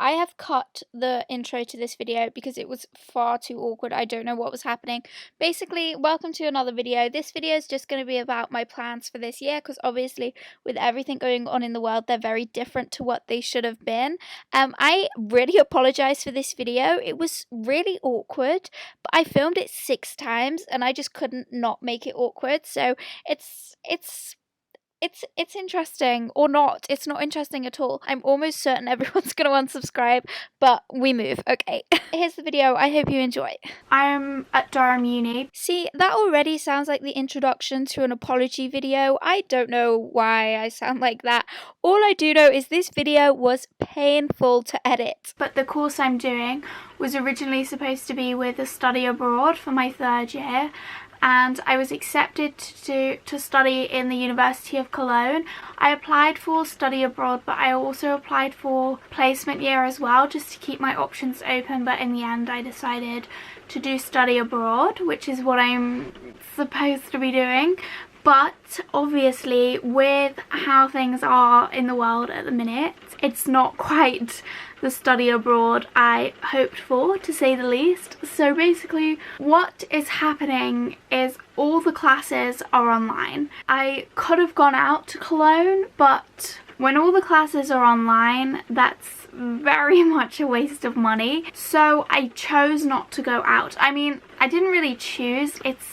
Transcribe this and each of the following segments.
I have cut the intro to this video because it was far too awkward. I don't know what was happening. Basically, welcome to another video. This video is just going to be about my plans for this year because obviously with everything going on in the world, they're very different to what they should have been. I really apologize for this video. It was really awkward, but I filmed it 6 times and I just couldn't not make it awkward. So it's interesting or not. It's not interesting at all. I'm almost certain everyone's going to unsubscribe, but we move. Okay, here's the video. I hope you enjoy. I'm at Durham Uni. See, that already sounds like the introduction to an apology video. I don't know why I sound like that. All I do know is this video was painful to edit. But the course I'm doing was originally supposed to be with a study abroad for my 3rd year. And I was accepted to study in the University of Cologne. I applied for study abroad, but I also applied for placement year as well, just to keep my options open. But in the end, I decided to do study abroad, which is what I'm supposed to be doing. But obviously, with how things are in the world at the minute, it's not quite the study abroad I hoped for, to say the least. So basically, what is happening is all the classes are online. I could have gone out to Cologne, but when all the classes are online, that's very much a waste of money. So I chose not to go out. I mean, I didn't really choose. It's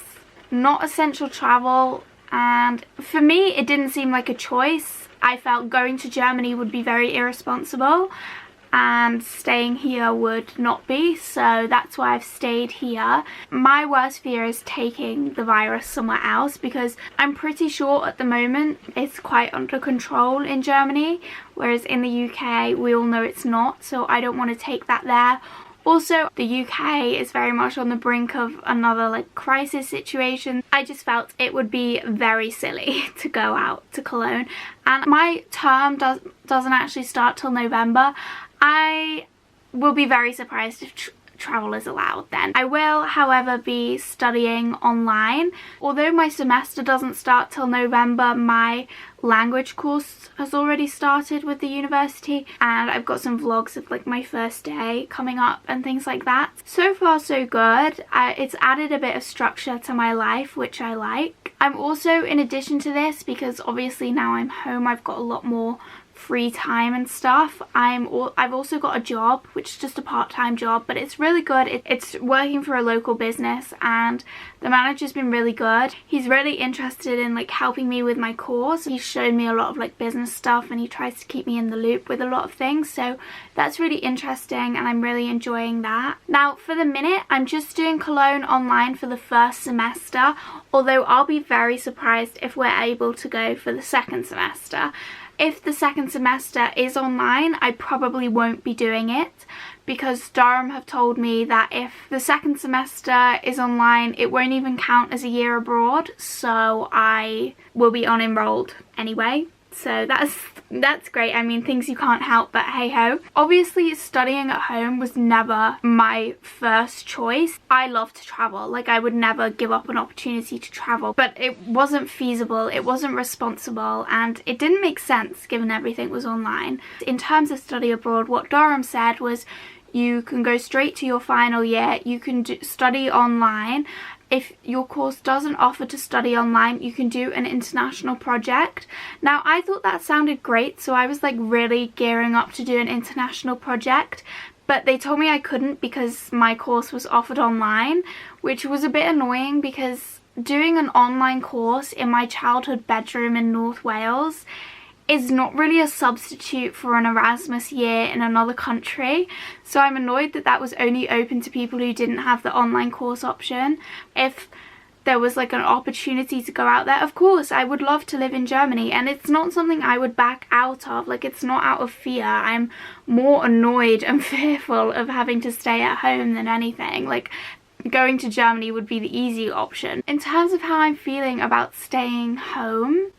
not essential travel. And for me, it didn't seem like a choice. I felt going to Germany would be very irresponsible and staying here would not be, so that's why I've stayed here. My worst fear is taking the virus somewhere else because I'm pretty sure at the moment it's quite under control in Germany, whereas in the UK we all know it's not, so I don't want to take that there. Also, the UK is very much on the brink of another crisis situation. I just felt it would be very silly to go out to Cologne. And my term doesn't actually start till November. I will be very surprised if travel is allowed then. I will, however, be studying online. Although my semester doesn't start till November, my language course has already started with the university, and I've got some vlogs of my first day coming up and things like that. So far so good. It's added a bit of structure to my life, which I like. I'm also, in addition to this, because obviously now I'm home, I've got a lot more free time and stuff. I've also got a job, which is just a part-time job, but it's really good. It's working for a local business, and the manager's been really good. He's really interested in helping me with my course. He's shown me a lot of business stuff, and he tries to keep me in the loop with a lot of things, so that's really interesting and I'm really enjoying that. Now for the minute, I'm just doing Cologne online for the 1st semester, although I'll be very surprised if we're able to go for the 2nd semester. If the 2nd semester is online, I probably won't be doing it because Durham have told me that if the 2nd semester is online, it won't even count as a year abroad, so I will be unenrolled anyway. So that's great. I mean, things you can't help, but hey ho. Obviously, studying at home was never my first choice. I love to travel. I would never give up an opportunity to travel, but it wasn't feasible, it wasn't responsible, and it didn't make sense given everything was online. In terms of study abroad, what Durham said was you can go straight to your final year, you can study online. If your course doesn't offer to study online, you can do an international project. Now, I thought that sounded great, so I was really gearing up to do an international project, but they told me I couldn't because my course was offered online, which was a bit annoying because doing an online course in my childhood bedroom in North Wales is not really a substitute for an Erasmus year in another country, so I'm annoyed that that was only open to people who didn't have the online course option. If there was an opportunity to go out there, of course I would love to live in Germany, and it's not something I would back out of. It's not out of fear. I'm more annoyed and fearful of having to stay at home than anything. Going to Germany would be the easy option. In terms of how I'm feeling about staying home,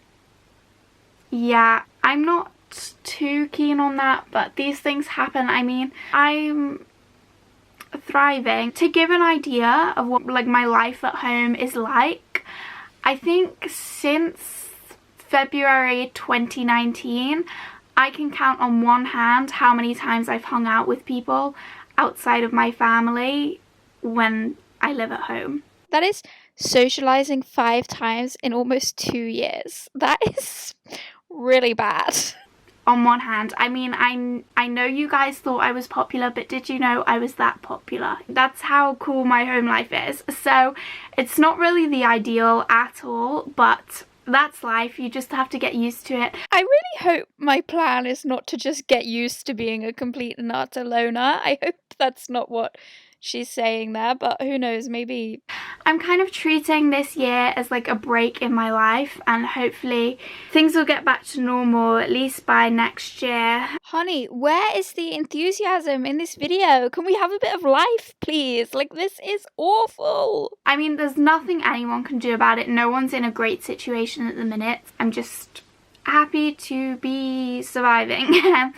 yeah, I'm not too keen on that, but these things happen. I mean, I'm thriving. To give an idea of what my life at home is like, I think since February 2019 I can count on one hand how many times I've hung out with people outside of my family when I live at home. That is socializing 5 times in almost 2 years. That is really bad. On one hand, I mean, I know you guys thought I was popular, but did you know I was that popular? That's how cool my home life is. So it's not really the ideal at all, but that's life. You just have to get used to it. I really hope my plan is not to just get used to being a complete and utter loner. I hope that's not what she's saying there, but who knows, maybe. I'm kind of treating this year as like a break in my life, and hopefully things will get back to normal at least by next year. Honey, where is the enthusiasm in this video? Can we have a bit of life, please? Like, this is awful. I mean, there's nothing anyone can do about it. No one's in a great situation at the minute. I'm just happy to be surviving.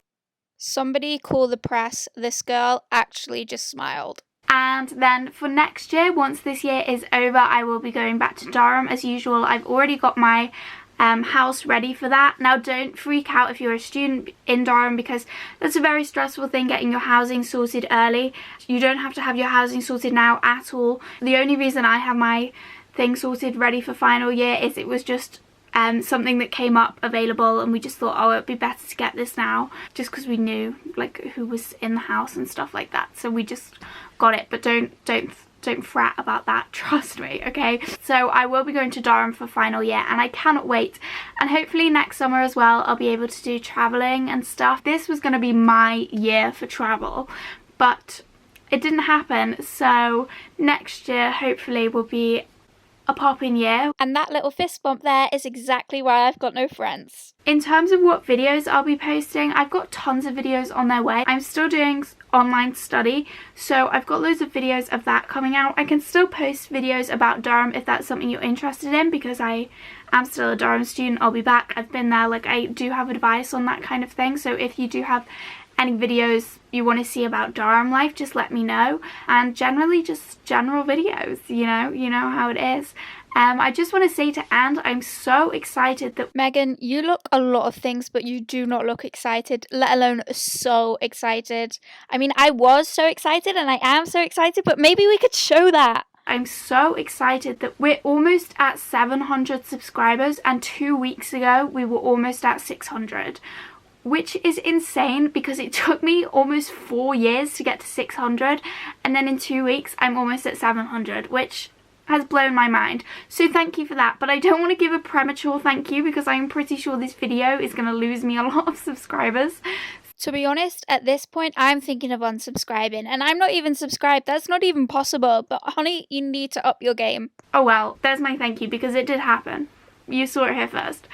Somebody call the press. This girl actually just smiled. And then for next year, once this year is over, I will be going back to Durham as usual. I've already got my house ready for that. Now, don't freak out if you're a student in Durham, because that's a very stressful thing, getting your housing sorted early. You don't have to have your housing sorted now at all. The only reason I have my thing sorted ready for final year is it was just something that came up available, and we just thought, oh, it'd be better to get this now, just because we knew like who was in the house and stuff like that. So we just got it, but don't fret about that, trust me, okay? So I will be going to Durham for final year, and I cannot wait. And hopefully next summer as well, I'll be able to do traveling and stuff. This was going to be my year for travel, but it didn't happen. So next year hopefully will be a popping year. And that little fist bump there is exactly why I've got no friends. In terms of what videos I'll be posting, I've got tons of videos on their way. I'm still doing online study, so I've got loads of videos of that coming out. I can still post videos about Durham if that's something you're interested in, because I am still a Durham student. I'll be back. I've been there. Like, I do have advice on that kind of thing, so if you do have any videos you want to see about Durham life, just let me know. And generally just general videos, you know how it is. I just want to say to end, I'm so excited that Megan, you look a lot of things, but you do not look excited, let alone so excited. I mean, I was so excited and I am so excited, but maybe we could show that. I'm so excited that we're almost at 700 subscribers, and 2 weeks ago we were almost at 600. Which is insane, because it took me almost 4 years to get to 600, and then in 2 weeks I'm almost at 700, which has blown my mind. So thank you for that, but I don't want to give a premature thank you because I'm pretty sure this video is going to lose me a lot of subscribers. To be honest, at this point I'm thinking of unsubscribing, and I'm not even subscribed. That's not even possible, but honey, you need to up your game. Oh well, there's my thank you, because it did happen. You saw it here first.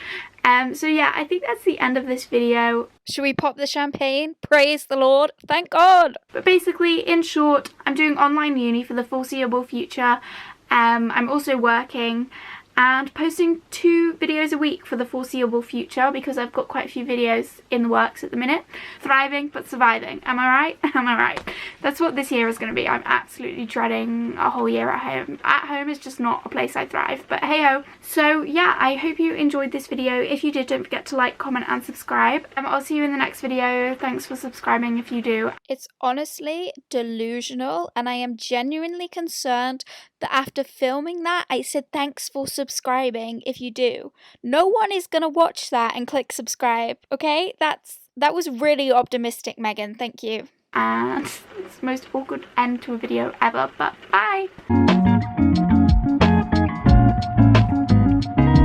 So yeah, I think that's the end of this video. Should we pop the champagne? Praise the Lord. Thank God. But basically, in short, I'm doing online uni for the foreseeable future. I'm also working and posting 2 videos a week for the foreseeable future, because I've got quite a few videos in the works at the minute. Thriving but surviving. Am I right? Am I right? That's what this year is going to be. I'm absolutely dreading a whole year at home. At home is just not a place I thrive, but hey ho. So yeah, I hope you enjoyed this video. If you did, don't forget to like, comment and subscribe. I'll see you in the next video. Thanks for subscribing if you do. It's honestly delusional, and I am genuinely concerned that after filming that, I said thanks for subscribing if you do. No one is gonna watch that and click subscribe, okay? That was really optimistic, Megan. Thank you. And it's the most awkward end to a video ever, but bye!